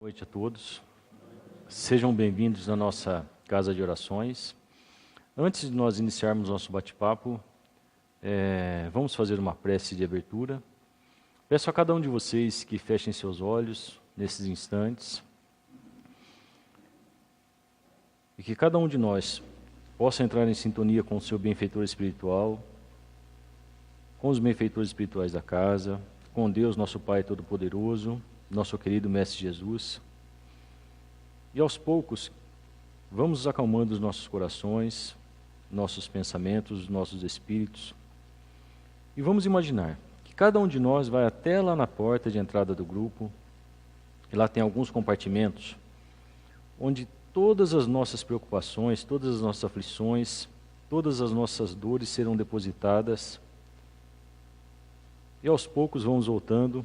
Boa noite a todos. Sejam bem-vindos à nossa casa de orações. Antes de nós iniciarmos nosso bate-papo, vamos fazer uma prece de abertura. Peço a cada um de vocês que fechem seus olhos nesses instantes e que cada um de nós possa entrar em sintonia com o seu benfeitor espiritual, com os benfeitores espirituais da casa, com Deus, nosso Pai Todo-Poderoso, nosso querido Mestre Jesus. E aos poucos, vamos acalmando os nossos corações, nossos pensamentos, nossos espíritos. E vamos imaginar que cada um de nós vai até lá na porta de entrada do grupo, e lá tem alguns compartimentos, onde todas as nossas preocupações, todas as nossas aflições, todas as nossas dores serão depositadas. E aos poucos vamos voltando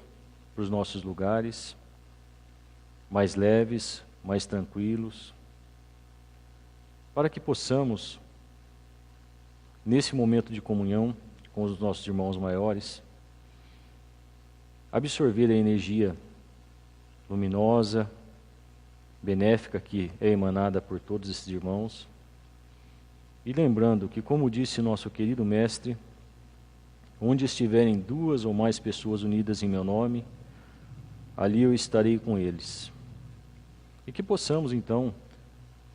para os nossos lugares, mais leves, mais tranquilos, para que possamos, nesse momento de comunhão com os nossos irmãos maiores, absorver a energia luminosa, benéfica que é emanada por todos esses irmãos, e lembrando que, como disse nosso querido Mestre, onde estiverem 2 ou mais pessoas unidas em meu nome, ali eu estarei com eles. E que possamos, então,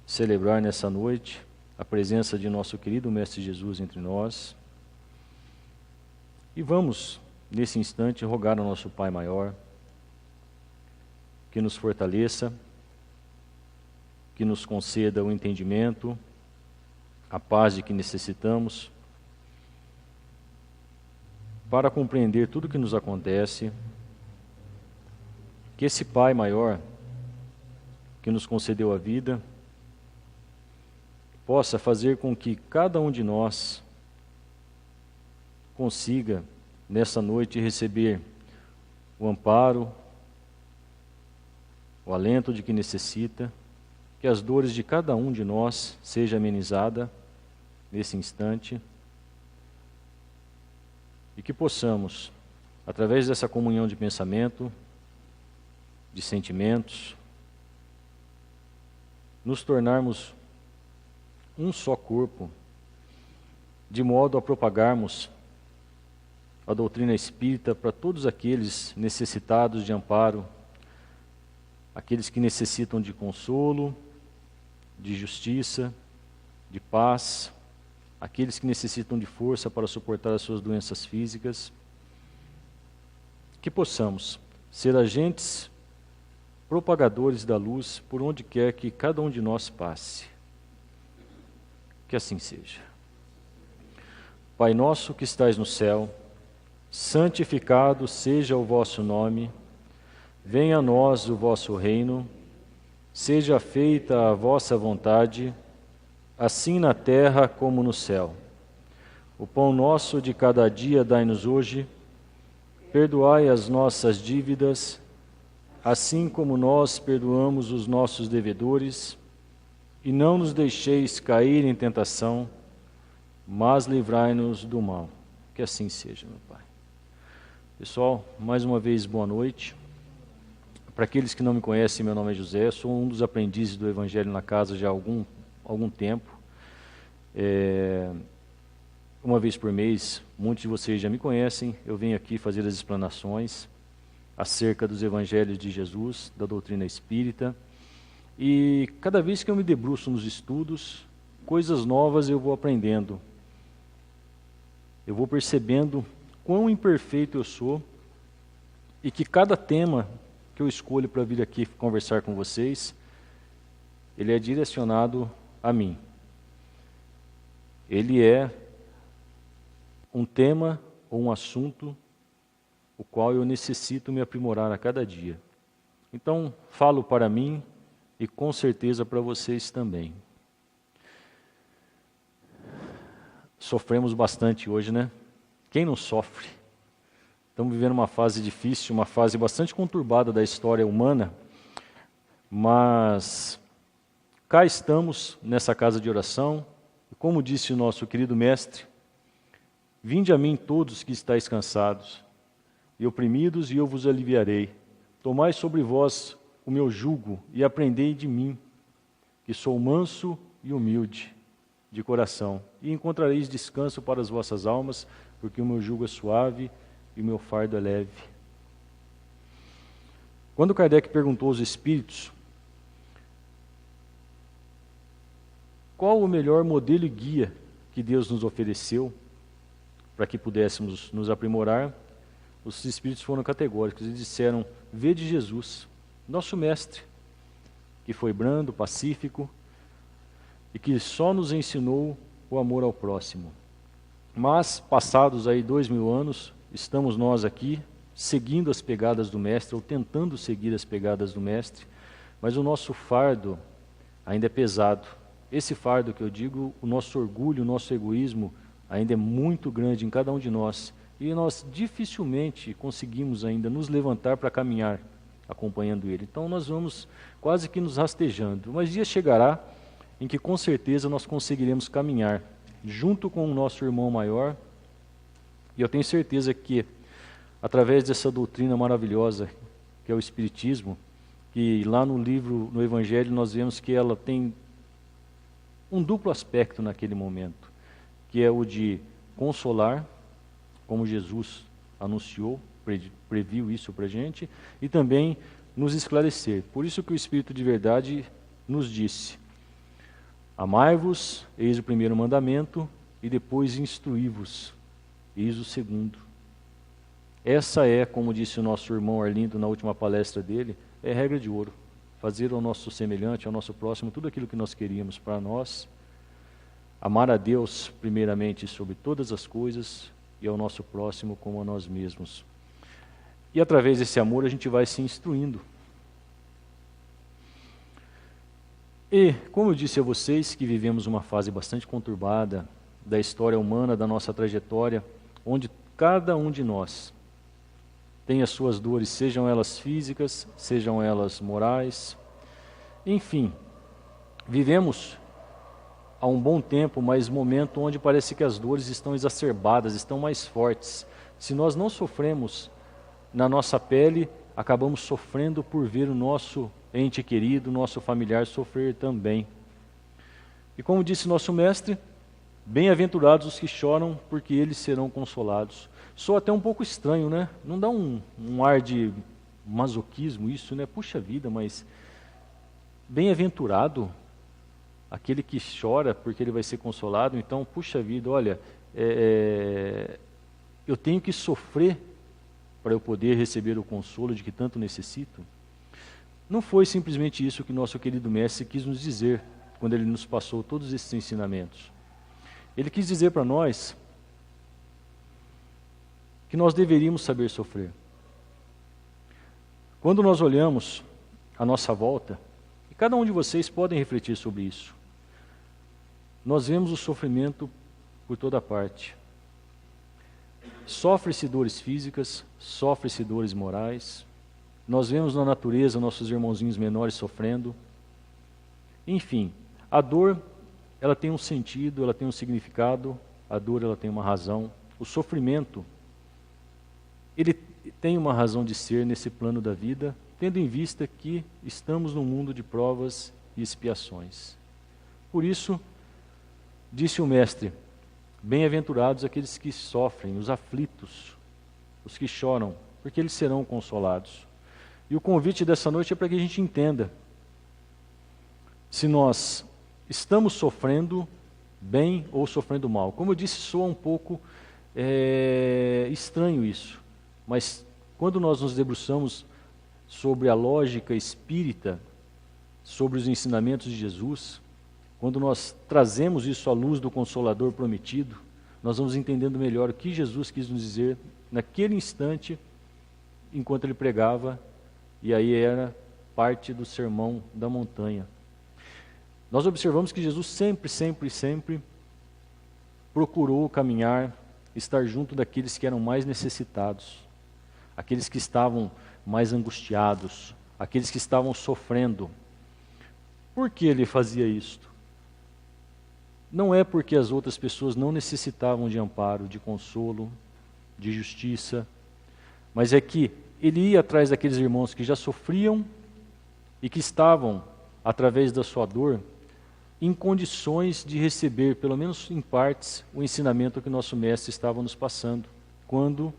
celebrar nessa noite a presença de nosso querido Mestre Jesus entre nós. E vamos, nesse instante, rogar ao nosso Pai Maior que nos fortaleça, que nos conceda o entendimento, a paz de que necessitamos, para compreender tudo o que nos acontece. Que esse Pai Maior, que nos concedeu a vida, possa fazer com que cada um de nós consiga, nessa noite, receber o amparo, o alento de que necessita, que as dores de cada um de nós seja amenizada nesse instante, e que possamos, através dessa comunhão de pensamento, de sentimentos, nos tornarmos um só corpo, de modo a propagarmos a doutrina espírita para todos aqueles necessitados de amparo, aqueles que necessitam de consolo, de justiça, de paz, aqueles que necessitam de força para suportar as suas doenças físicas. Que possamos ser agentes propagadores da luz por onde quer que cada um de nós passe. Que assim seja. Pai nosso que estais no céu, santificado seja o vosso nome, venha a nós o vosso reino, seja feita a vossa vontade, assim na terra como no céu. O pão nosso de cada dia dai-nos hoje, perdoai as nossas dívidas, assim como nós perdoamos os nossos devedores, e não nos deixeis cair em tentação, mas livrai-nos do mal. Que assim seja, meu Pai. Pessoal, mais uma vez, boa noite. Para aqueles que não me conhecem, meu nome é José, sou um dos aprendizes do Evangelho na Casa já há algum tempo. Uma vez por mês, muitos de vocês já me conhecem, eu venho aqui fazer as explanações acerca dos Evangelhos de Jesus, da doutrina espírita, e cada vez que eu me debruço nos estudos, coisas novas eu vou aprendendo, eu vou percebendo quão imperfeito eu sou, e que cada tema que eu escolho para vir aqui conversar com vocês, ele é direcionado a mim. Ele é um tema ou um assunto o qual eu necessito me aprimorar a cada dia. Então, falo para mim e com certeza para vocês também. Sofremos bastante hoje, né? Quem não sofre? Estamos vivendo uma fase difícil, uma fase bastante conturbada da história humana, mas cá estamos nessa casa de oração, e como disse o nosso querido mestre, vinde a mim todos que estáis cansados e oprimidos, e eu vos aliviarei. Tomai sobre vós o meu jugo e aprendei de mim, que sou manso e humilde de coração, e encontrareis descanso para as vossas almas, porque o meu jugo é suave e o meu fardo é leve. Quando Kardec perguntou aos espíritos qual o melhor modelo e guia que Deus nos ofereceu para que pudéssemos nos aprimorar, os espíritos foram categóricos e disseram: vede Jesus, nosso mestre, que foi brando, pacífico e que só nos ensinou o amor ao próximo. Mas, passados aí 2000 anos, estamos nós aqui seguindo as pegadas do mestre, ou tentando seguir as pegadas do mestre, mas o nosso fardo ainda é pesado. Esse fardo que eu digo, o nosso orgulho, o nosso egoísmo ainda é muito grande em cada um de nós, e nós dificilmente conseguimos ainda nos levantar para caminhar acompanhando ele. Então nós vamos quase que nos rastejando, mas dia chegará em que com certeza nós conseguiremos caminhar junto com o nosso irmão maior, e eu tenho certeza que através dessa doutrina maravilhosa que é o Espiritismo, que lá no livro, no Evangelho, nós vemos que ela tem um duplo aspecto naquele momento, que é o de consolar, como Jesus anunciou, previu isso para a gente, e também nos esclarecer. Por isso que o Espírito de verdade nos disse: amai-vos, eis o primeiro mandamento, e depois instruí-vos, eis o segundo. Essa é, como disse o nosso irmão Arlindo na última palestra dele, é regra de ouro. Fazer ao nosso semelhante, ao nosso próximo, tudo aquilo que nós queríamos para nós. Amar a Deus primeiramente sobre todas as coisas e ao nosso próximo como a nós mesmos. E através desse amor a gente vai se instruindo. E, como eu disse a vocês, que vivemos uma fase bastante conturbada da história humana, da nossa trajetória, onde cada um de nós tem as suas dores, sejam elas físicas, sejam elas morais. Enfim, vivemos há um bom tempo, mas momento onde parece que as dores estão exacerbadas, estão mais fortes. Se nós não sofremos na nossa pele, acabamos sofrendo por ver o nosso ente querido, nosso familiar sofrer também. E como disse nosso mestre, bem-aventurados os que choram, porque eles serão consolados. Soa até um pouco estranho, né? Não dá um ar de masoquismo isso, né? Puxa vida, mas bem-aventurado aquele que chora porque ele vai ser consolado. Então, puxa vida, olha, eu tenho que sofrer para eu poder receber o consolo de que tanto necessito. Não foi simplesmente isso que nosso querido mestre quis nos dizer quando ele nos passou todos esses ensinamentos. Ele quis dizer para nós que nós deveríamos saber sofrer. Quando nós olhamos à nossa volta, e cada um de vocês podem refletir sobre isso, nós vemos o sofrimento por toda parte. Sofre-se dores físicas, sofre-se dores morais, nós vemos na natureza nossos irmãozinhos menores sofrendo. Enfim, a dor, ela tem um sentido, ela tem um significado, a dor, ela tem uma razão. O sofrimento, ele tem uma razão de ser nesse plano da vida, tendo em vista que estamos num mundo de provas e expiações. Por isso, disse o mestre, bem-aventurados aqueles que sofrem, os aflitos, os que choram, porque eles serão consolados. E o convite dessa noite é para que a gente entenda se nós estamos sofrendo bem ou sofrendo mal. Como eu disse, soa um pouco estranho isso, mas quando nós nos debruçamos sobre a lógica espírita, sobre os ensinamentos de Jesus, quando nós trazemos isso à luz do Consolador prometido, nós vamos entendendo melhor o que Jesus quis nos dizer naquele instante, enquanto ele pregava, e aí era parte do sermão da montanha. Nós observamos que Jesus sempre procurou caminhar, estar junto daqueles que eram mais necessitados, aqueles que estavam mais angustiados, aqueles que estavam sofrendo. Por que ele fazia isto? Não é porque as outras pessoas não necessitavam de amparo, de consolo, de justiça, mas é que ele ia atrás daqueles irmãos que já sofriam e que estavam, através da sua dor, em condições de receber, pelo menos em partes, o ensinamento que nosso Mestre estava nos passando, quando,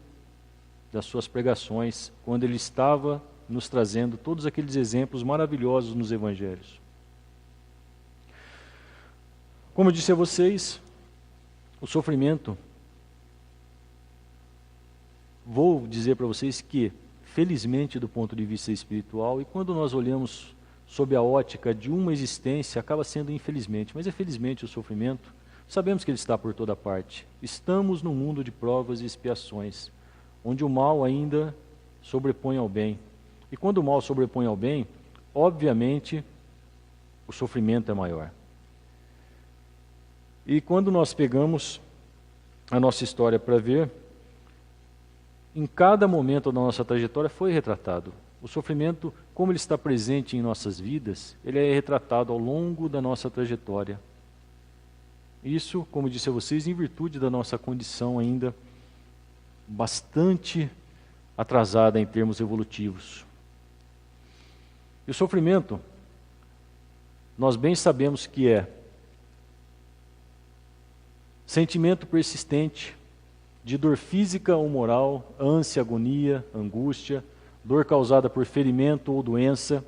das suas pregações, quando ele estava nos trazendo todos aqueles exemplos maravilhosos nos Evangelhos. Como eu disse a vocês, o sofrimento, vou dizer para vocês que, felizmente do ponto de vista espiritual, e quando nós olhamos sob a ótica de uma existência, acaba sendo infelizmente, mas é felizmente o sofrimento, sabemos que ele está por toda parte. Estamos num mundo de provas e expiações, onde o mal ainda sobrepõe ao bem. E quando o mal sobrepõe ao bem, obviamente, o sofrimento é maior. E quando nós pegamos a nossa história para ver, em cada momento da nossa trajetória foi retratado. O sofrimento, como ele está presente em nossas vidas, ele é retratado ao longo da nossa trajetória. Isso, como disse a vocês, em virtude da nossa condição ainda bastante atrasada em termos evolutivos. E o sofrimento, nós bem sabemos que é sentimento persistente de dor física ou moral, ânsia, agonia, angústia, dor causada por ferimento ou doença,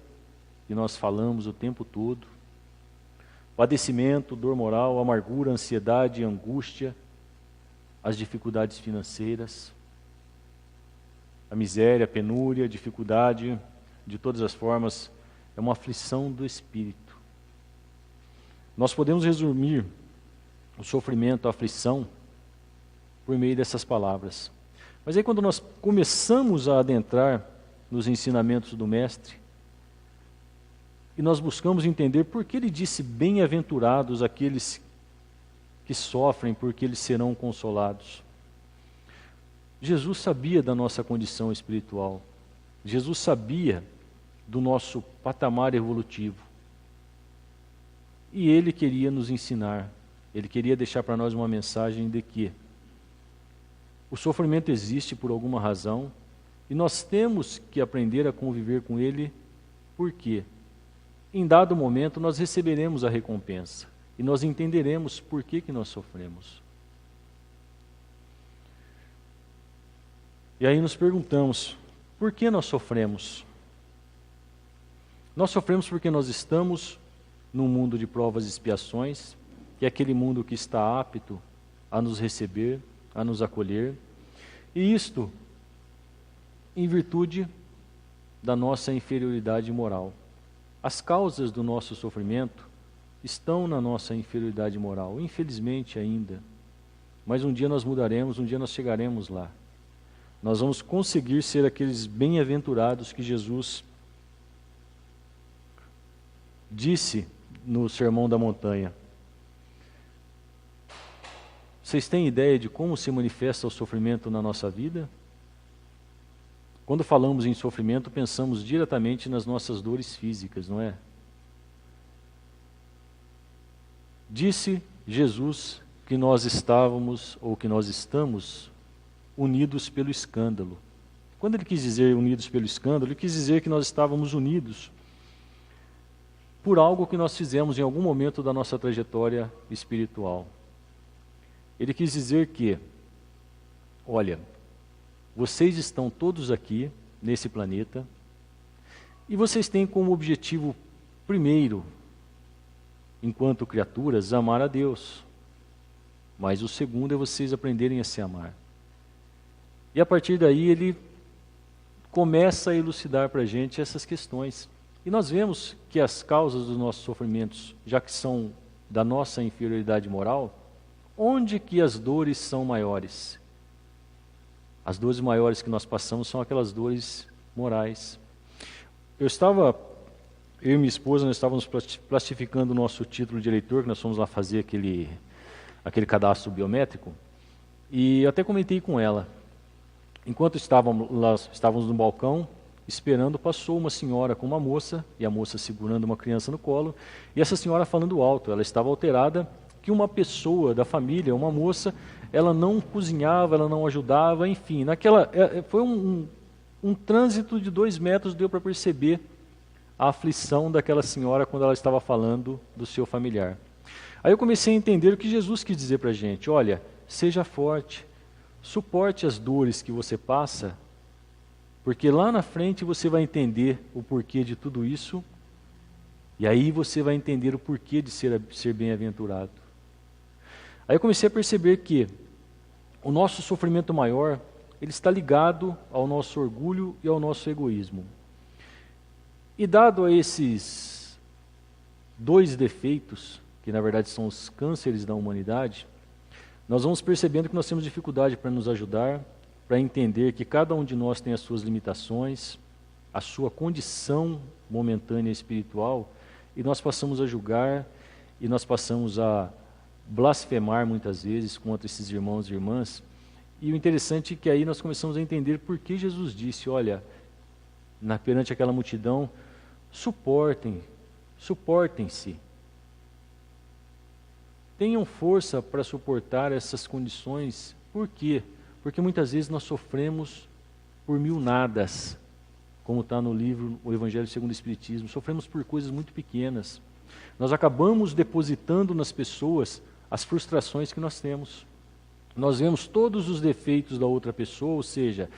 que nós falamos o tempo todo, padecimento, dor moral, amargura, ansiedade, angústia, as dificuldades financeiras, a miséria, a penúria, a dificuldade, de todas as formas, é uma aflição do espírito. Nós podemos resumir o sofrimento, a aflição, por meio dessas palavras. Mas aí quando nós começamos a adentrar nos ensinamentos do Mestre, e nós buscamos entender por que ele disse bem-aventurados aqueles que sofrem, porque eles serão consolados. Jesus sabia da nossa condição espiritual. Jesus sabia do nosso patamar evolutivo. E ele queria nos ensinar, ele queria deixar para nós uma mensagem de que o sofrimento existe por alguma razão e nós temos que aprender a conviver com ele, porque em dado momento nós receberemos a recompensa e nós entenderemos por que nós sofremos. E aí nos perguntamos, por que nós sofremos? Nós sofremos porque nós estamos num mundo de provas e expiações, que é aquele mundo que está apto a nos receber, a nos acolher, e isto em virtude da nossa inferioridade moral. As causas do nosso sofrimento estão na nossa inferioridade moral, infelizmente ainda, mas um dia nós mudaremos, um dia nós chegaremos lá. Nós vamos conseguir ser aqueles bem-aventurados que Jesus disse no Sermão da Montanha. Vocês têm ideia de como se manifesta o sofrimento na nossa vida? Quando falamos em sofrimento, pensamos diretamente nas nossas dores físicas, não é? Disse Jesus que nós estávamos, ou que nós estamos, unidos pelo escândalo. Quando ele quis dizer unidos pelo escândalo, ele quis dizer que nós estávamos unidos por algo que nós fizemos em algum momento da nossa trajetória espiritual. Ele quis dizer que, olha, vocês estão todos aqui, nesse planeta, e vocês têm como objetivo primeiro, enquanto criaturas, amar a Deus. Mas o segundo é vocês aprenderem a se amar. E a partir daí ele começa a elucidar para a gente essas questões. E nós vemos que as causas dos nossos sofrimentos, já que são da nossa inferioridade moral, onde que as dores são maiores? As dores maiores que nós passamos são aquelas dores morais. Eu e minha esposa, nós estávamos plastificando o nosso título de eleitor, que nós fomos lá fazer aquele cadastro biométrico, e eu até comentei com ela. Enquanto estávamos no balcão, esperando, passou uma senhora com uma moça, e a moça segurando uma criança no colo, e essa senhora falando alto. Ela estava alterada, que uma pessoa da família, uma moça, ela não cozinhava, ela não ajudava, enfim. Foi um trânsito de 2 metros, deu para perceber a aflição daquela senhora quando ela estava falando do seu familiar. Aí eu comecei a entender o que Jesus quis dizer para a gente. Olha, seja forte, suporte as dores que você passa, porque lá na frente você vai entender o porquê de tudo isso, e aí você vai entender o porquê de ser bem-aventurado. Aí eu comecei a perceber que o nosso sofrimento maior, ele está ligado ao nosso orgulho e ao nosso egoísmo. E dado a esses dois defeitos, que na verdade são os cânceres da humanidade, nós vamos percebendo que nós temos dificuldade para nos ajudar, para entender que cada um de nós tem as suas limitações, a sua condição momentânea espiritual, e nós passamos a julgar, e nós passamos a blasfemar muitas vezes contra esses irmãos e irmãs. E o interessante é que aí nós começamos a entender por que Jesus disse, olha, perante aquela multidão, suportem-se. Tenham força para suportar essas condições. Por quê? Porque muitas vezes nós sofremos por mil nadas, como está no livro O Evangelho segundo o Espiritismo. Sofremos por coisas muito pequenas. Nós acabamos depositando nas pessoas as frustrações que nós temos. Nós vemos todos os defeitos da outra pessoa, ou seja,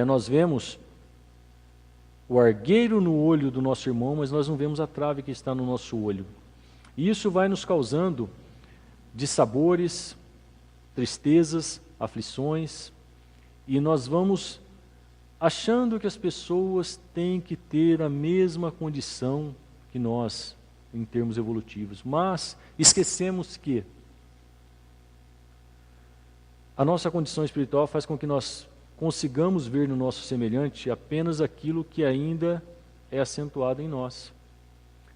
nós vemos o argueiro no olho do nosso irmão, mas nós não vemos a trave que está no nosso olho. E isso vai nos causando dissabores, tristezas, aflições, e nós vamos achando que as pessoas têm que ter a mesma condição que nós, em termos evolutivos, mas esquecemos que a nossa condição espiritual faz com que nós consigamos ver no nosso semelhante apenas aquilo que ainda é acentuado em nós.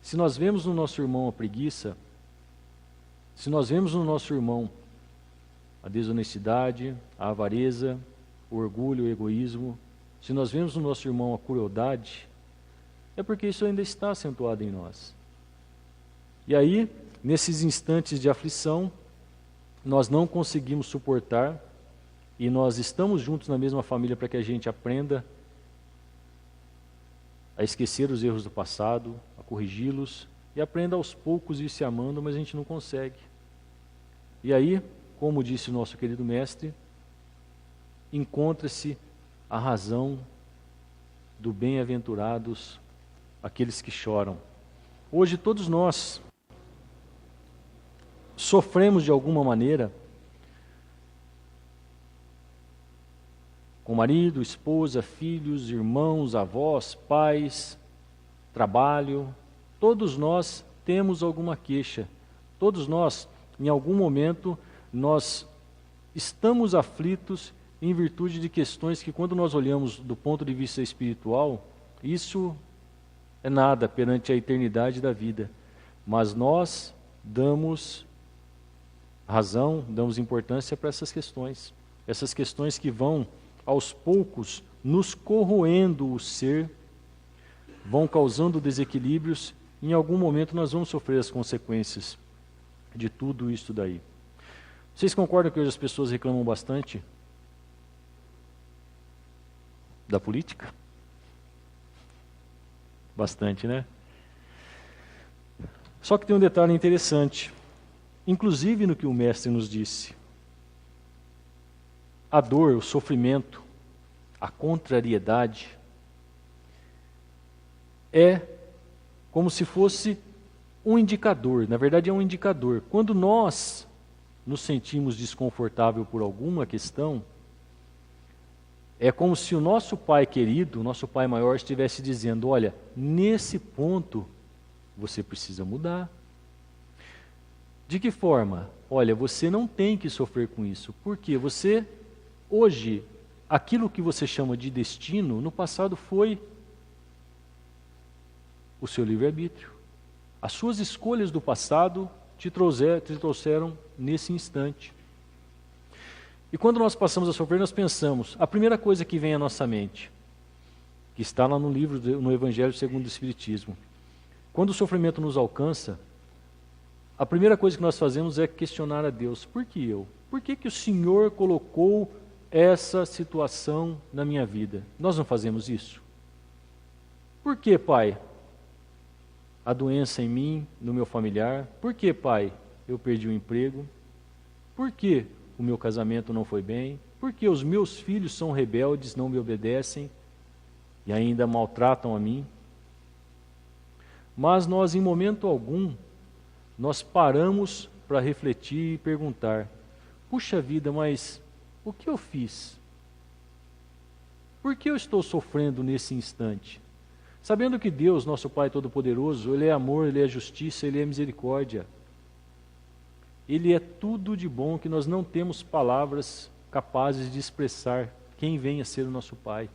Se nós vemos no nosso irmão a preguiça, se nós vemos no nosso irmão a desonestidade, a avareza, o orgulho, o egoísmo, se nós vemos no nosso irmão a crueldade, é porque isso ainda está acentuado em nós. E aí, nesses instantes de aflição, nós não conseguimos suportar, e nós estamos juntos na mesma família para que a gente aprenda a esquecer os erros do passado, a corrigi-los, e aprenda aos poucos ir se amando, mas a gente não consegue. E aí, como disse o nosso querido mestre, encontra-se a razão do bem-aventurados aqueles que choram. Hoje todos nós sofremos de alguma maneira com marido, esposa, filhos, irmãos, avós, pais, trabalho. Todos nós temos alguma queixa. Todos nós, em algum momento, nós estamos aflitos em virtude de questões que, quando nós olhamos do ponto de vista espiritual, isso é nada perante a eternidade da vida. Mas nós damos razão, damos importância para essas questões que vão, aos poucos, nos corroendo o ser, vão causando desequilíbrios, e em algum momento nós vamos sofrer as consequências de tudo isso daí. Vocês concordam que hoje as pessoas reclamam bastante da política? Bastante, né? Só que tem um detalhe interessante, inclusive no que o mestre nos disse. A dor, o sofrimento, a contrariedade é como se fosse um indicador, na verdade é um indicador. Quando nós nos sentimos desconfortável por alguma questão, é como se o nosso pai querido, o nosso pai maior, estivesse dizendo, olha, nesse ponto você precisa mudar. De que forma? Olha, você não tem que sofrer com isso, porque você, hoje, aquilo que você chama de destino, no passado foi o seu livre-arbítrio. As suas escolhas do passado te trouxeram nesse instante. E quando nós passamos a sofrer, nós pensamos, a primeira coisa que vem à nossa mente, que está lá no livro, no Evangelho segundo o Espiritismo, quando o sofrimento nos alcança, a primeira coisa que nós fazemos é questionar a Deus, por que eu? Por que o Senhor colocou essa situação na minha vida? Nós não fazemos isso? Por que, Pai? a doença em mim, no meu familiar? Por que, pai, eu perdi o emprego? Por que o meu casamento não foi bem? Por que os meus filhos são rebeldes, não me obedecem e ainda maltratam a mim? Mas nós, em momento algum, nós paramos para refletir e perguntar: puxa vida, mas o que eu fiz? Por que eu estou sofrendo nesse instante? Sabendo que Deus, nosso Pai Todo-Poderoso, Ele é amor, Ele é justiça, Ele é misericórdia. Ele é tudo de bom que nós não temos palavras capazes de expressar quem vem a ser o nosso Pai.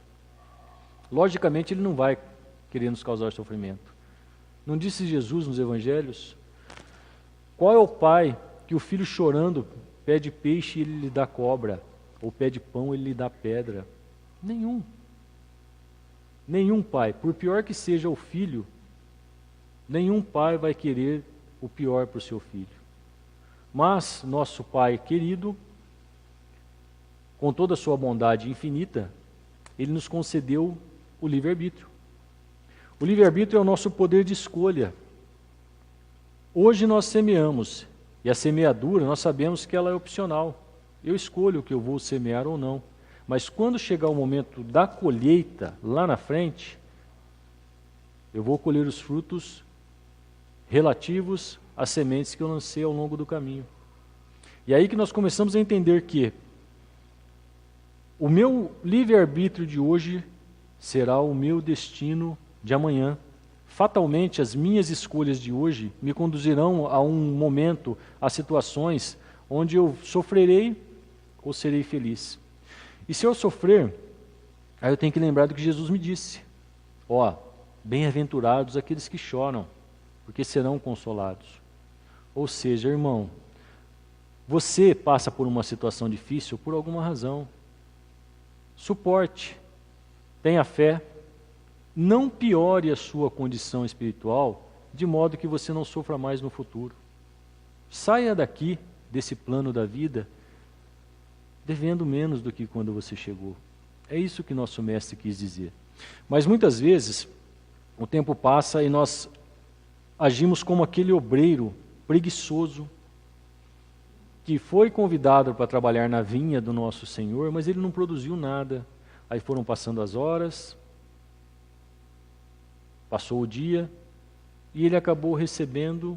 Logicamente, Ele não vai querer nos causar sofrimento. Não disse Jesus nos Evangelhos? Qual é o pai que o filho chorando pede peixe e ele lhe dá cobra? Ou pede pão e ele lhe dá pedra? Nenhum. Nenhum pai, por pior que seja o filho, nenhum pai vai querer o pior para o seu filho. Mas nosso Pai querido, com toda a sua bondade infinita, Ele nos concedeu o livre-arbítrio. O livre-arbítrio é o nosso poder de escolha. Hoje nós semeamos, e a semeadura nós sabemos que ela é opcional. Eu escolho o que eu vou semear ou não. Mas quando chegar o momento da colheita, lá na frente, eu vou colher os frutos relativos às sementes que eu lancei ao longo do caminho. E aí que nós começamos a entender que o meu livre-arbítrio de hoje será o meu destino de amanhã. Fatalmente, as minhas escolhas de hoje me conduzirão a um momento, a situações onde eu sofrerei ou serei feliz. E se eu sofrer, aí eu tenho que lembrar do que Jesus me disse. Bem-aventurados aqueles que choram, porque serão consolados. Ou seja, irmão, você passa por uma situação difícil por alguma razão. Suporte, tenha fé, não piore a sua condição espiritual, de modo que você não sofra mais no futuro. Saia daqui, desse plano da vida, devendo menos do que quando você chegou. É isso que nosso mestre quis dizer. Mas muitas vezes, o tempo passa e nós agimos como aquele obreiro preguiçoso que foi convidado para trabalhar na vinha do nosso Senhor, mas ele não produziu nada. Aí foram passando as horas, passou o dia, e ele acabou recebendo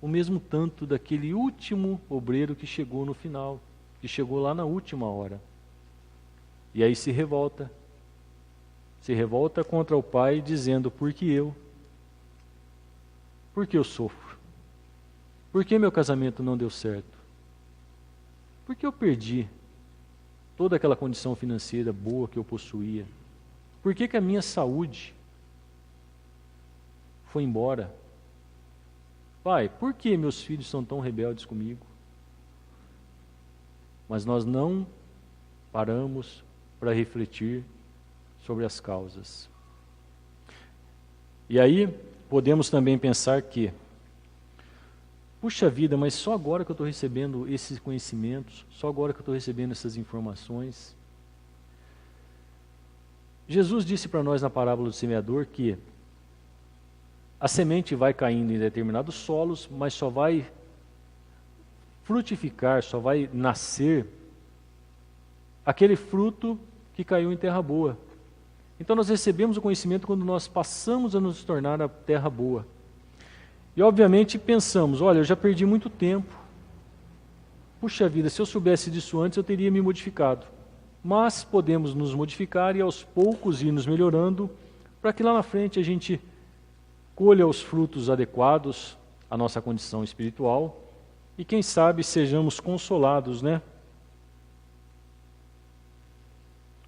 o mesmo tanto daquele último obreiro que chegou no final, que chegou lá na última hora. E aí se revolta contra o pai, dizendo: por que eu? Por que eu sofro? Por que meu casamento não deu certo? Por que eu perdi toda aquela condição financeira boa que eu possuía? Por que a minha saúde foi embora? Pai, por que meus filhos são tão rebeldes comigo? Mas nós não paramos para refletir sobre as causas. E aí podemos também pensar que, puxa vida, mas só agora que eu estou recebendo esses conhecimentos, só agora que eu estou recebendo essas informações. Jesus disse para nós na parábola do semeador que a semente vai caindo em determinados solos, mas só vai frutificar, só vai nascer aquele fruto que caiu em terra boa. Então nós recebemos o conhecimento quando nós passamos a nos tornar a terra boa. E obviamente pensamos: olha, eu já perdi muito tempo. Puxa vida, se eu soubesse disso antes eu teria me modificado. Mas podemos nos modificar e aos poucos ir nos melhorando, para que lá na frente a gente colha os frutos adequados à nossa condição espiritual e quem sabe sejamos consolados, né?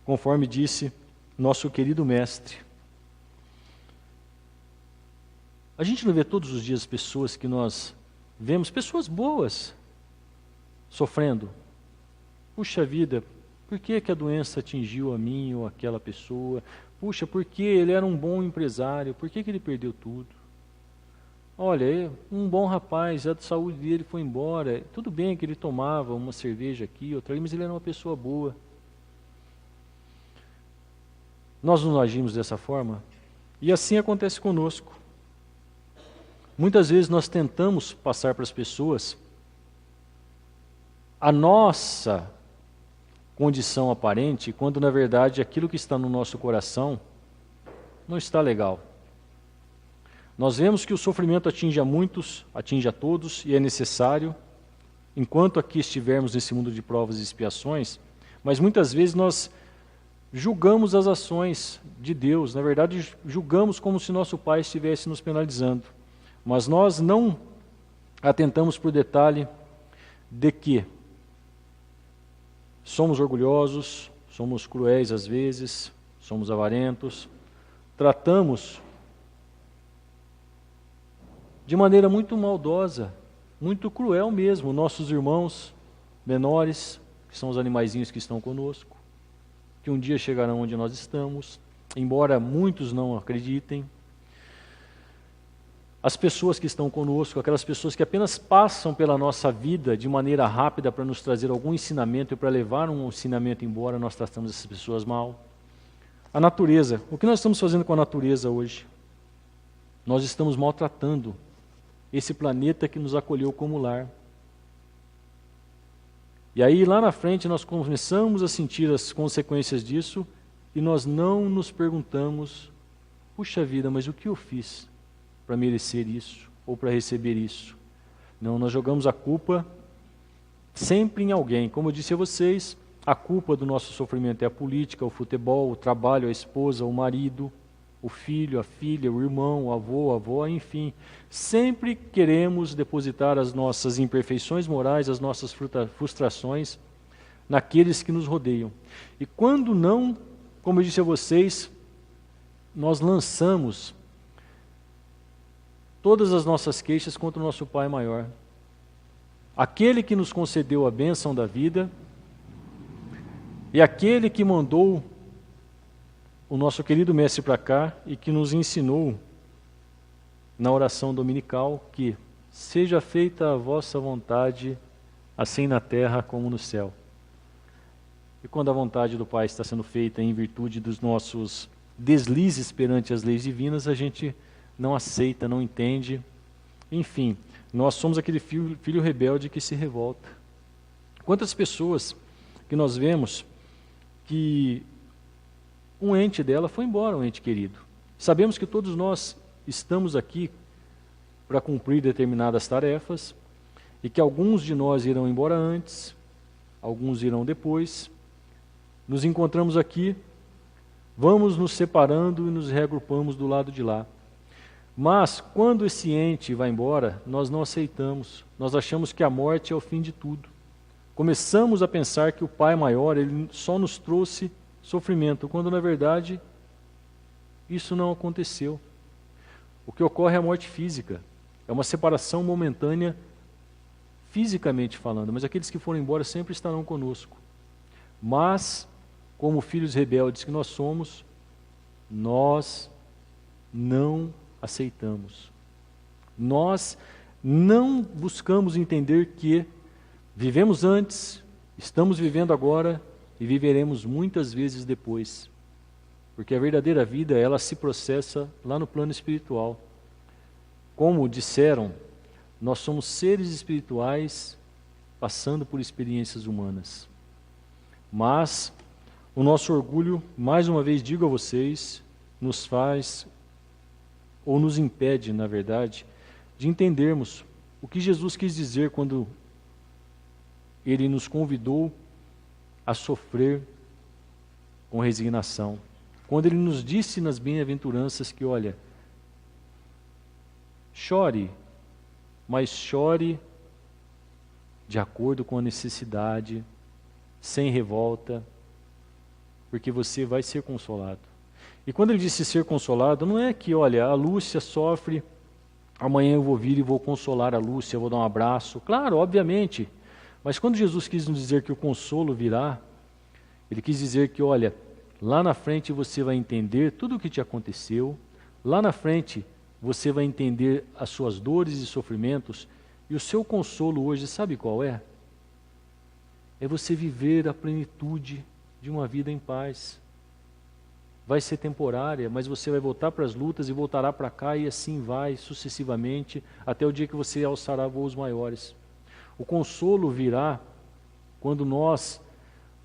Conforme disse nosso querido mestre. A gente não vê todos os dias pessoas que nós vemos, pessoas boas, sofrendo. Puxa vida, por que a doença atingiu a mim ou aquela pessoa? Puxa, por que ele era um bom empresário? Por que ele perdeu tudo? Olha, um bom rapaz, a saúde dele foi embora. Tudo bem que ele tomava uma cerveja aqui, outra ali, mas ele era uma pessoa boa. Nós não agimos dessa forma? E assim acontece conosco. muitas vezes nós tentamos passar para as pessoas a nossa condição aparente, quando na verdade aquilo que está no nosso coração não está legal. Nós vemos que o sofrimento atinge a muitos, atinge a todos, e é necessário, enquanto aqui estivermos nesse mundo de provas e expiações, mas muitas vezes nós julgamos as ações de Deus, na verdade julgamos como se nosso Pai estivesse nos penalizando, mas nós não atentamos por detalhe de que somos orgulhosos, somos cruéis às vezes, somos avarentos, tratamos de maneira muito maldosa, muito cruel mesmo, nossos irmãos menores, que são os animaizinhos que estão conosco, que um dia chegarão onde nós estamos, embora muitos não acreditem. As pessoas que estão conosco, aquelas pessoas que apenas passam pela nossa vida de maneira rápida para nos trazer algum ensinamento e para levar um ensinamento embora, nós tratamos essas pessoas mal. A natureza, o que nós estamos fazendo com a natureza hoje? Nós estamos maltratando esse planeta que nos acolheu como lar. E aí lá na frente nós começamos a sentir as consequências disso e nós não nos perguntamos, puxa vida, mas o que eu fiz para merecer isso ou para receber isso? Não, nós jogamos a culpa sempre em alguém. Como eu disse a vocês, a culpa do nosso sofrimento é a política, o futebol, o trabalho, a esposa, o marido, o filho, a filha, o irmão, o avô, a avó, enfim. Sempre queremos depositar as nossas imperfeições morais, as nossas frustrações naqueles que nos rodeiam. E quando não, como eu disse a vocês, nós lançamos todas as nossas queixas contra o nosso Pai maior. Aquele que nos concedeu a bênção da vida e aquele que mandou o nosso querido mestre para cá e que nos ensinou na oração dominical que seja feita a vossa vontade, assim na terra como no céu. E quando a vontade do Pai está sendo feita em virtude dos nossos deslizes perante as leis divinas, a gente não aceita, não entende. Enfim, nós somos aquele filho rebelde que se revolta. Quantas pessoas que nós vemos que um ente dela foi embora, um ente querido. Sabemos que todos nós estamos aqui para cumprir determinadas tarefas e que alguns de nós irão embora antes, alguns irão depois. Nos encontramos aqui, vamos nos separando e nos reagrupamos do lado de lá. Mas quando esse ente vai embora, nós não aceitamos. Nós achamos que a morte é o fim de tudo. Começamos a pensar que o Pai maior, ele só nos trouxe sofrimento, quando na verdade isso não aconteceu. O que ocorre é a morte física, é uma separação momentânea fisicamente falando, mas aqueles que foram embora sempre estarão conosco. Mas, como filhos rebeldes que nós somos, nós não aceitamos. Nós não buscamos entender que vivemos antes, estamos vivendo agora e viveremos muitas vezes depois. Porque a verdadeira vida, ela se processa lá no plano espiritual. Como disseram, nós somos seres espirituais passando por experiências humanas. Mas o nosso orgulho, mais uma vez digo a vocês, nos faz, ou nos impede, na verdade, de entendermos o que Jesus quis dizer quando Ele nos convidou a sofrer com resignação. Quando Ele nos disse nas bem-aventuranças que, olha, chore, mas chore de acordo com a necessidade, sem revolta, porque você vai ser consolado. E quando Ele disse ser consolado, não é que, olha, a Lúcia sofre, amanhã eu vou vir e vou consolar a Lúcia, eu vou dar um abraço. Claro, obviamente. Mas quando Jesus quis nos dizer que o consolo virá, Ele quis dizer que, olha, lá na frente você vai entender tudo o que te aconteceu, lá na frente você vai entender as suas dores e sofrimentos, e o seu consolo hoje, sabe qual é? É você viver a plenitude de uma vida em paz. vai ser temporária, mas você vai voltar para as lutas e voltará para cá e assim vai sucessivamente até o dia que você alçará voos maiores. O consolo virá quando nós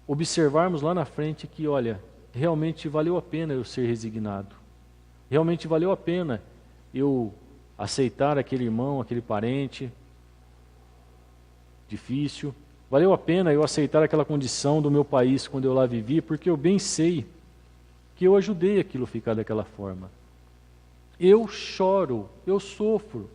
observarmos lá na frente que, olha, realmente valeu a pena eu ser resignado. Realmente valeu a pena eu aceitar aquele irmão, aquele parente difícil. Valeu a pena eu aceitar aquela condição do meu país quando eu lá vivi, porque eu bem sei que eu ajudei aquilo a ficar daquela forma. Eu choro, eu sofro,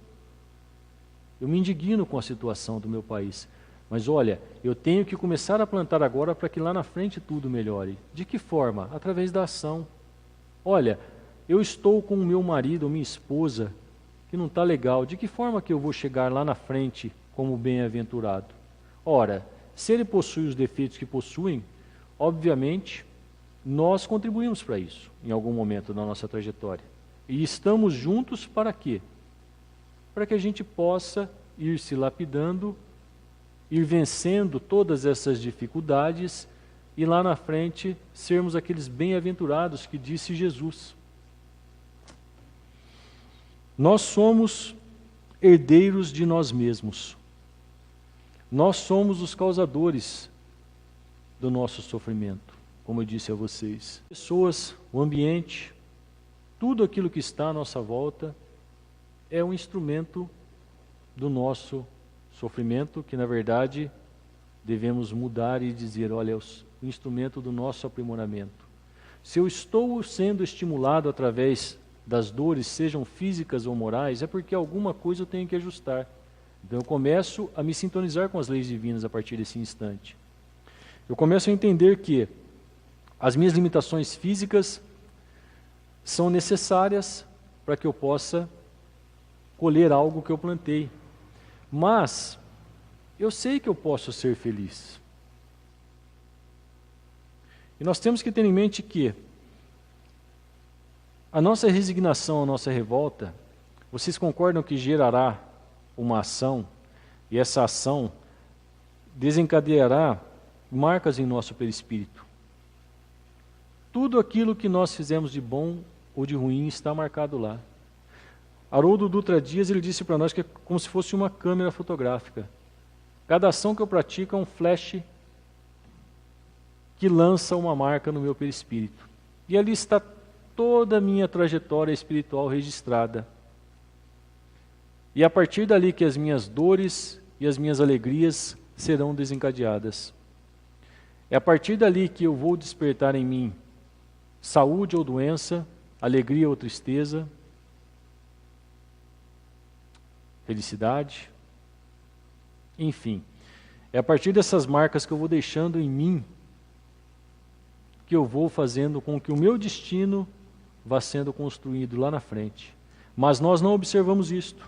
eu me indigno com a situação do meu país. Mas olha, eu tenho que começar a plantar agora para que lá na frente tudo melhore. De que forma? Através da ação. Olha, eu estou com o meu marido ou minha esposa que não está legal. De que forma que eu vou chegar lá na frente como bem-aventurado? Ora, se ele possui os defeitos que possuem, obviamente, nós contribuímos para isso, em algum momento da nossa trajetória. E estamos juntos para quê? Para que a gente possa ir se lapidando, ir vencendo todas essas dificuldades e lá na frente sermos aqueles bem-aventurados que disse Jesus. Nós somos herdeiros de nós mesmos. Nós somos os causadores do nosso sofrimento, como eu disse a vocês. Pessoas, o ambiente, tudo aquilo que está à nossa volta é um instrumento do nosso sofrimento, que na verdade devemos mudar e dizer, olha, é o instrumento do nosso aprimoramento. Se eu estou sendo estimulado através das dores, sejam físicas ou morais, é porque alguma coisa eu tenho que ajustar. Então eu começo a me sintonizar com as leis divinas a partir desse instante. Eu começo a entender que as minhas limitações físicas são necessárias para que eu possa colher algo que eu plantei. Mas eu sei que eu posso ser feliz. E nós temos que ter em mente que a nossa resignação, a nossa revolta, vocês concordam que gerará uma ação, e essa ação desencadeará marcas em nosso perispírito. Tudo aquilo que nós fizemos de bom ou de ruim está marcado lá. Haroldo Dutra Dias, ele disse para nós que é como se fosse uma câmera fotográfica. Cada ação que eu pratico é um flash que lança uma marca no meu perispírito. E ali está toda a minha trajetória espiritual registrada. E a partir dali que as minhas dores e as minhas alegrias serão desencadeadas. É a partir dali que eu vou despertar em mim saúde ou doença, alegria ou tristeza, felicidade, enfim. É a partir dessas marcas que eu vou deixando em mim que eu vou fazendo com que o meu destino vá sendo construído lá na frente. Mas nós não observamos isto.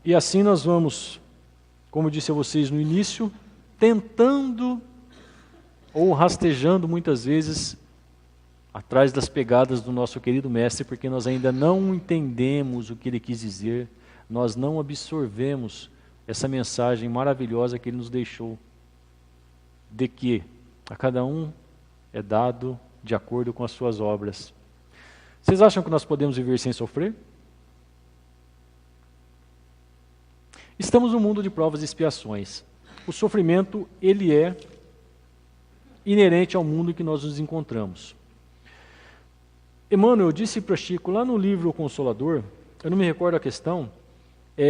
E assim nós vamos, como eu disse a vocês no início, tentando ou rastejando muitas vezes atrás das pegadas do nosso querido mestre, porque nós ainda não entendemos o que ele quis dizer, nós não absorvemos essa mensagem maravilhosa que ele nos deixou, de que a cada um é dado de acordo com as suas obras. Vocês acham que nós podemos viver sem sofrer? Estamos num mundo de provas e expiações. O sofrimento, ele é inerente ao mundo em que nós nos encontramos. Emmanuel disse para Chico, lá no livro O Consolador, eu não me recordo a questão,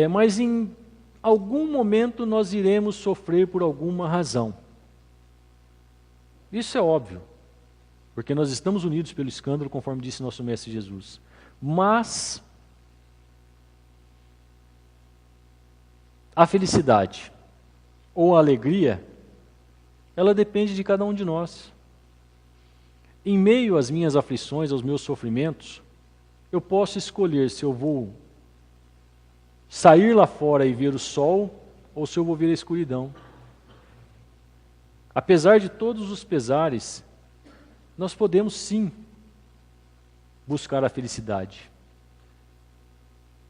mas em algum momento nós iremos sofrer por alguma razão. Isso é óbvio, porque nós estamos unidos pelo escândalo, conforme disse nosso Mestre Jesus. Mas a felicidade ou a alegria, ela depende de cada um de nós. Em meio às minhas aflições, aos meus sofrimentos, eu posso escolher se eu vou sair lá fora e ver o sol ou se eu vou ver a escuridão. Apesar de todos os pesares, nós podemos sim buscar a felicidade.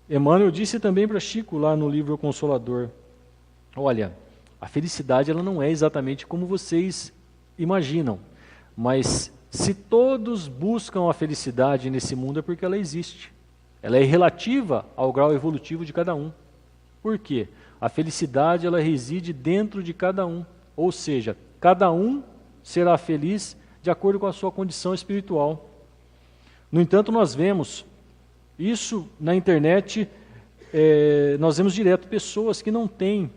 Emmanuel disse também para Chico lá no livro O Consolador, olha, a felicidade ela não é exatamente como vocês imaginam. Mas se todos buscam a felicidade nesse mundo é porque ela existe. Ela é relativa ao grau evolutivo de cada um. Por quê? A felicidade ela reside dentro de cada um. Ou seja, cada um será feliz de acordo com a sua condição espiritual. No entanto, nós vemos isso na internet, nós vemos direto pessoas que não têm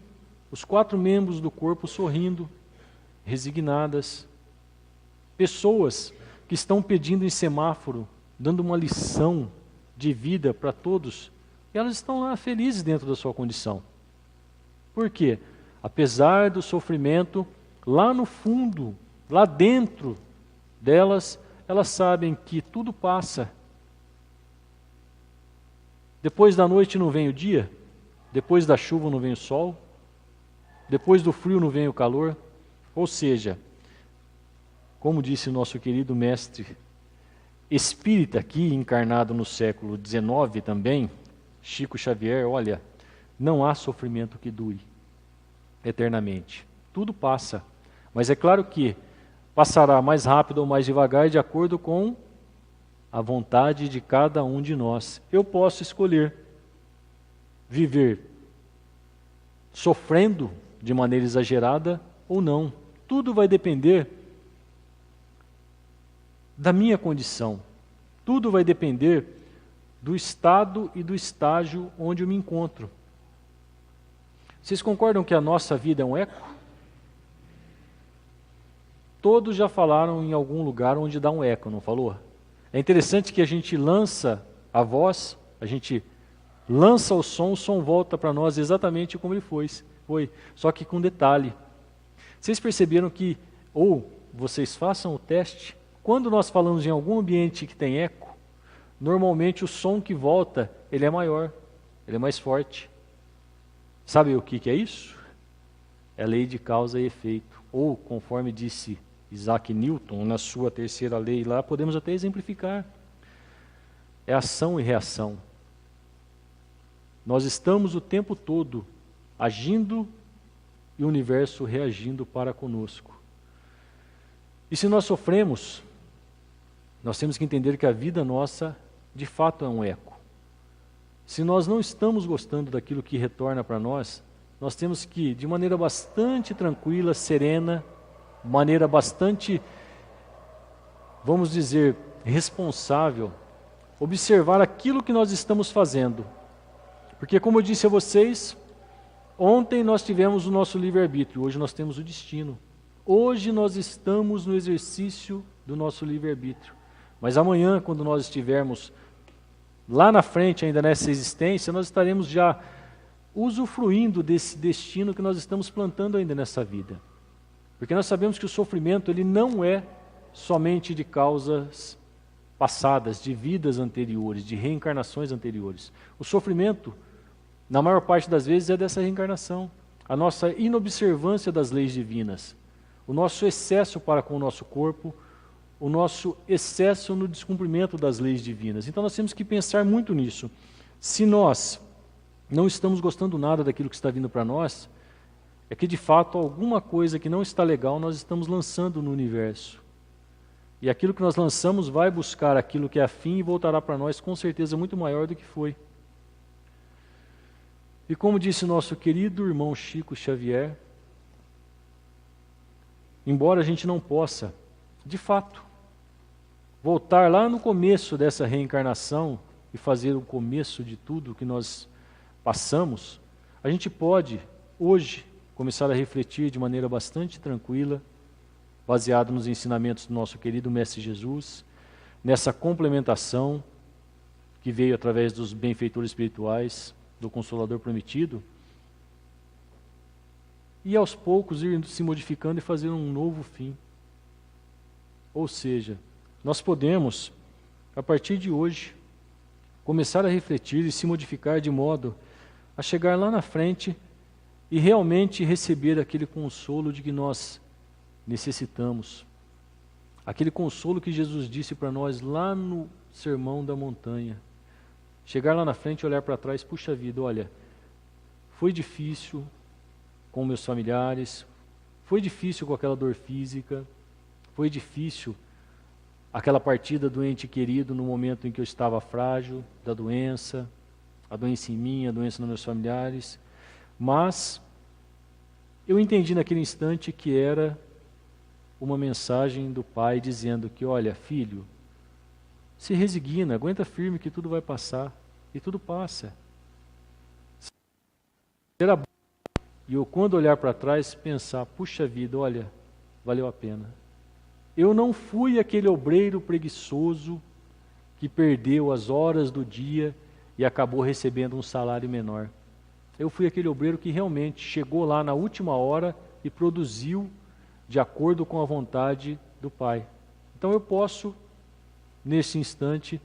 os 4 membros do corpo sorrindo, resignadas. Pessoas que estão pedindo em semáforo, dando uma lição de vida para todos, e elas estão lá felizes dentro da sua condição. Por quê? Apesar do sofrimento, lá no fundo, lá dentro delas, elas sabem que tudo passa. Depois da noite não vem o dia, depois da chuva não vem o sol, depois do frio não vem o calor. Ou seja, como disse o nosso querido mestre espírita aqui, encarnado no século XIX também, Chico Xavier, olha, não há sofrimento que dure eternamente. Tudo passa, mas é claro que passará mais rápido ou mais devagar de acordo com a vontade de cada um de nós. Eu posso escolher viver sofrendo de maneira exagerada ou não. Tudo vai depender da minha condição. Tudo vai depender do estado e do estágio onde eu me encontro. Vocês concordam que a nossa vida é um eco? Todos já falaram em algum lugar onde dá um eco, não falou? É interessante que a gente lança a voz, a gente lança o som volta para nós exatamente como ele foi, só que com detalhe. Vocês perceberam que, ou vocês façam o teste, quando nós falamos em algum ambiente que tem eco, normalmente o som que volta, ele é maior, ele é mais forte. Sabe o que é isso? É a lei de causa e efeito. Ou, conforme disse Isaac Newton, na sua terceira lei lá, podemos até exemplificar. É ação e reação. Nós estamos o tempo todo agindo e o universo reagindo para conosco. E se nós sofremos, nós temos que entender que a vida nossa, de fato, é um eco. Se nós não estamos gostando daquilo que retorna para nós, nós temos que, de maneira bastante tranquila, serena, maneira bastante, vamos dizer, responsável, observar aquilo que nós estamos fazendo. Porque, como eu disse a vocês, ontem nós tivemos o nosso livre-arbítrio, hoje nós temos o destino. Hoje nós estamos no exercício do nosso livre-arbítrio. Mas amanhã, quando nós estivermos lá na frente, ainda nessa existência, nós estaremos já usufruindo desse destino que nós estamos plantando ainda nessa vida. Porque nós sabemos que o sofrimento ele não é somente de causas passadas, de vidas anteriores, de reencarnações anteriores. O sofrimento, na maior parte das vezes, é dessa reencarnação. A nossa inobservância das leis divinas, o nosso excesso para com o nosso corpo, o nosso excesso no descumprimento das leis divinas. Então nós temos que pensar muito nisso. Se nós não estamos gostando nada daquilo que está vindo para nós, é que de fato alguma coisa que não está legal nós estamos lançando no universo. E aquilo que nós lançamos vai buscar aquilo que é afim e voltará para nós com certeza muito maior do que foi. E como disse nosso querido irmão Chico Xavier, embora a gente não possa, de fato, voltar lá no começo dessa reencarnação e fazer o começo de tudo que nós passamos, a gente pode, hoje, começar a refletir de maneira bastante tranquila, baseado nos ensinamentos do nosso querido Mestre Jesus, nessa complementação que veio através dos benfeitores espirituais, do Consolador Prometido, e aos poucos ir se modificando e fazer um novo fim. Ou seja, nós podemos, a partir de hoje, começar a refletir e se modificar de modo a chegar lá na frente e realmente receber aquele consolo de que nós necessitamos. Aquele consolo que Jesus disse para nós lá no Sermão da Montanha. Chegar lá na frente e olhar para trás, puxa vida, olha, foi difícil com meus familiares, foi difícil com aquela dor física, Foi difícil aquela partida do ente querido no momento em que eu estava frágil, da doença, a doença em mim, a doença nos meus familiares. Mas eu entendi naquele instante que era uma mensagem do Pai dizendo que, olha, filho, se resigna, aguenta firme que tudo vai passar. E tudo passa. Será bom. E eu, quando olhar para trás, pensar, puxa vida, olha, valeu a pena. Eu não fui aquele obreiro preguiçoso que perdeu as horas do dia e acabou recebendo um salário menor. Eu fui aquele obreiro que realmente chegou lá na última hora e produziu de acordo com a vontade do Pai. Então eu posso, nesse instante,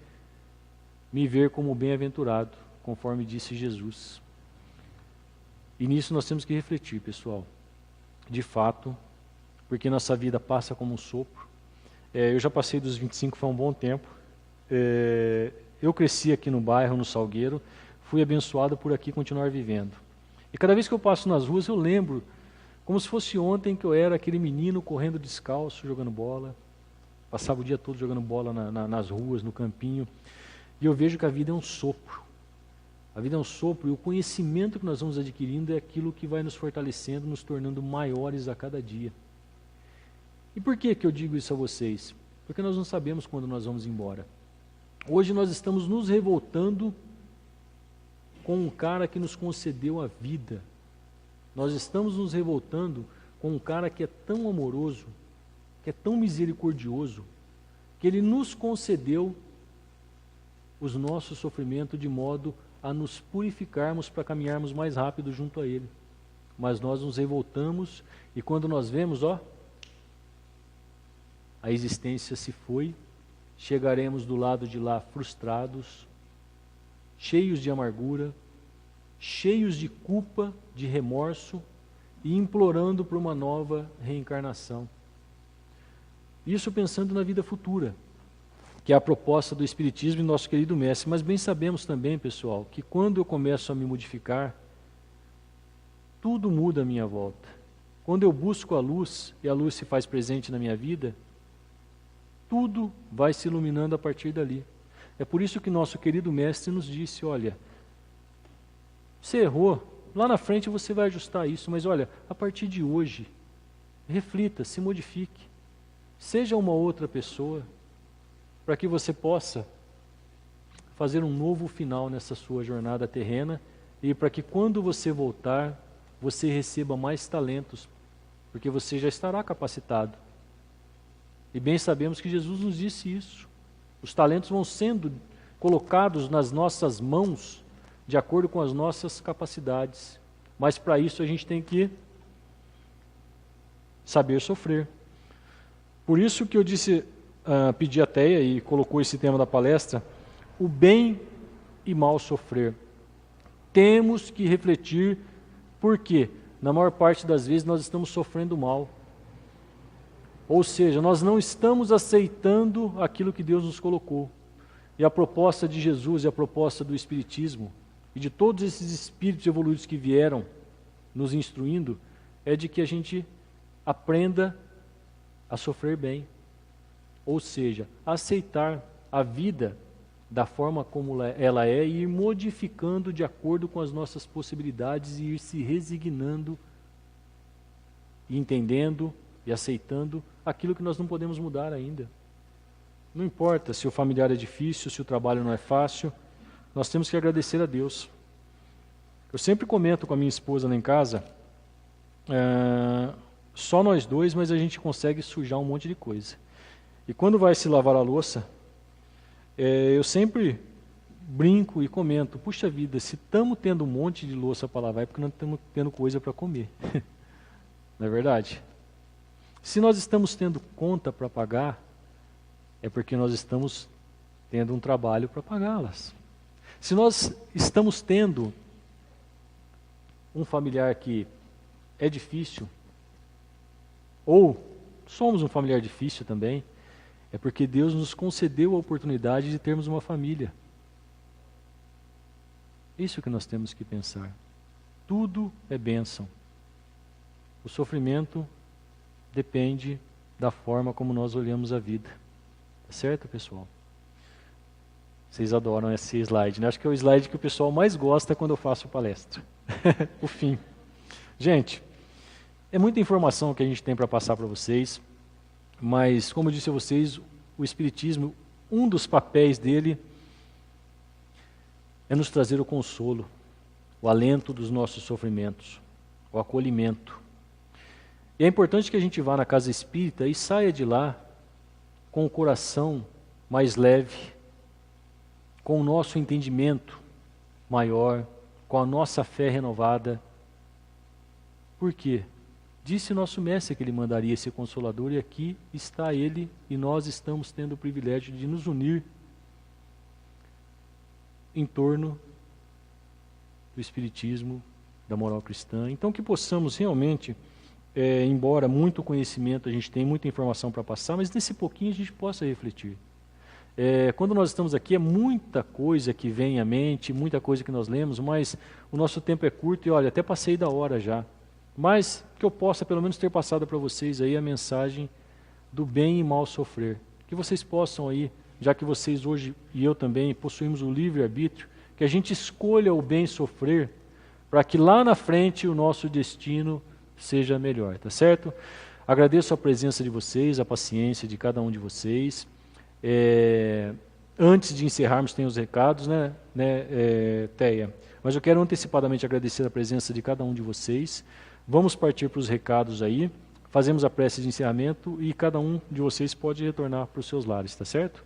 me ver como bem-aventurado, conforme disse Jesus. E nisso nós temos que refletir, pessoal. De fato, porque nossa vida passa como um sopro. Eu já passei dos 25, foi um bom tempo. Eu cresci aqui no bairro, no Salgueiro, fui abençoado por aqui continuar vivendo. E cada vez que eu passo nas ruas, eu lembro, como se fosse ontem, que eu era aquele menino correndo descalço, jogando bola. Passava o dia todo jogando bola nas ruas, no campinho. E eu vejo que a vida é um sopro. A vida é um sopro e o conhecimento que nós vamos adquirindo é aquilo que vai nos fortalecendo, nos tornando maiores a cada dia. E por que eu digo isso a vocês? Porque nós não sabemos quando nós vamos embora. Hoje nós estamos nos revoltando com um cara que nos concedeu a vida. Nós estamos nos revoltando com um cara que é tão amoroso, que é tão misericordioso, que ele nos concedeu os nossos sofrimentos de modo a nos purificarmos para caminharmos mais rápido junto a Ele. Mas nós nos revoltamos e quando nós vemos, a existência se foi, chegaremos do lado de lá frustrados, cheios de amargura, cheios de culpa, de remorso e implorando por uma nova reencarnação. Isso pensando na vida futura, que é a proposta do Espiritismo e nosso querido Mestre. Mas bem sabemos também, pessoal, que quando eu começo a me modificar, tudo muda à minha volta. Quando eu busco a luz e a luz se faz presente na minha vida, tudo vai se iluminando a partir dali. É por isso que nosso querido Mestre nos disse, olha, você errou, lá na frente você vai ajustar isso, mas olha, a partir de hoje, reflita, se modifique, seja uma outra pessoa, para que você possa fazer um novo final nessa sua jornada terrena e para que quando você voltar, você receba mais talentos, porque você já estará capacitado. E bem sabemos que Jesus nos disse isso. Os talentos vão sendo colocados nas nossas mãos de acordo com as nossas capacidades. Mas para isso a gente tem que saber sofrer. Por isso que eu disse... pedi a Teia e colocou esse tema da palestra, o bem e mal sofrer. Temos que refletir porque, na maior parte das vezes, nós estamos sofrendo mal. Ou seja, nós não estamos aceitando aquilo que Deus nos colocou. E a proposta de Jesus e a proposta do Espiritismo, e de todos esses espíritos evoluídos que vieram nos instruindo, é de que a gente aprenda a sofrer bem. Ou seja, aceitar a vida da forma como ela é e ir modificando de acordo com as nossas possibilidades e ir se resignando, e entendendo e aceitando aquilo que nós não podemos mudar ainda. Não importa se o familiar é difícil, se o trabalho não é fácil, nós temos que agradecer a Deus. Eu sempre comento com a minha esposa lá em casa, só nós dois, mas a gente consegue sujar um monte de coisa. E quando vai se lavar a louça, eu sempre brinco e comento, puxa vida, se estamos tendo um monte de louça para lavar, é porque não estamos tendo coisa para comer. Não é verdade? Se nós estamos tendo conta para pagar, é porque nós estamos tendo um trabalho para pagá-las. Se nós estamos tendo um familiar que é difícil, ou somos um familiar difícil também, é porque Deus nos concedeu a oportunidade de termos uma família. Isso que nós temos que pensar. Tudo é bênção. O sofrimento depende da forma como nós olhamos a vida. Tá certo, pessoal? Vocês adoram esse slide, né? Acho que é o slide que o pessoal mais gosta quando eu faço palestra. O fim. Gente, é muita informação que a gente tem para passar para vocês, mas, como eu disse a vocês, o Espiritismo, um dos papéis dele é nos trazer o consolo, o alento dos nossos sofrimentos, o acolhimento. E é importante que a gente vá na casa espírita e saia de lá com o coração mais leve, com o nosso entendimento maior, com a nossa fé renovada. Por quê? Disse o nosso mestre que ele mandaria esse Consolador, e aqui está ele, e nós estamos tendo o privilégio de nos unir em torno do Espiritismo, da moral cristã. Então que possamos realmente, embora muito conhecimento, a gente tem muita informação para passar, mas nesse pouquinho a gente possa refletir. Quando nós estamos aqui, é muita coisa que vem à mente, muita coisa que nós lemos, mas o nosso tempo é curto e, olha, até passei da hora já. Mas que eu possa, pelo menos, ter passado para vocês aí a mensagem do bem e mal sofrer. Que vocês possam aí, já que vocês hoje, e eu também, possuímos o livre-arbítrio, que a gente escolha o bem sofrer, para que lá na frente o nosso destino seja melhor, tá certo? Agradeço a presença de vocês, a paciência de cada um de vocês. Antes de encerrarmos, tem os recados, né, Teia? Mas eu quero antecipadamente agradecer a presença de cada um de vocês. Vamos partir para os recados aí, fazemos a prece de encerramento e cada um de vocês pode retornar para os seus lares, tá certo?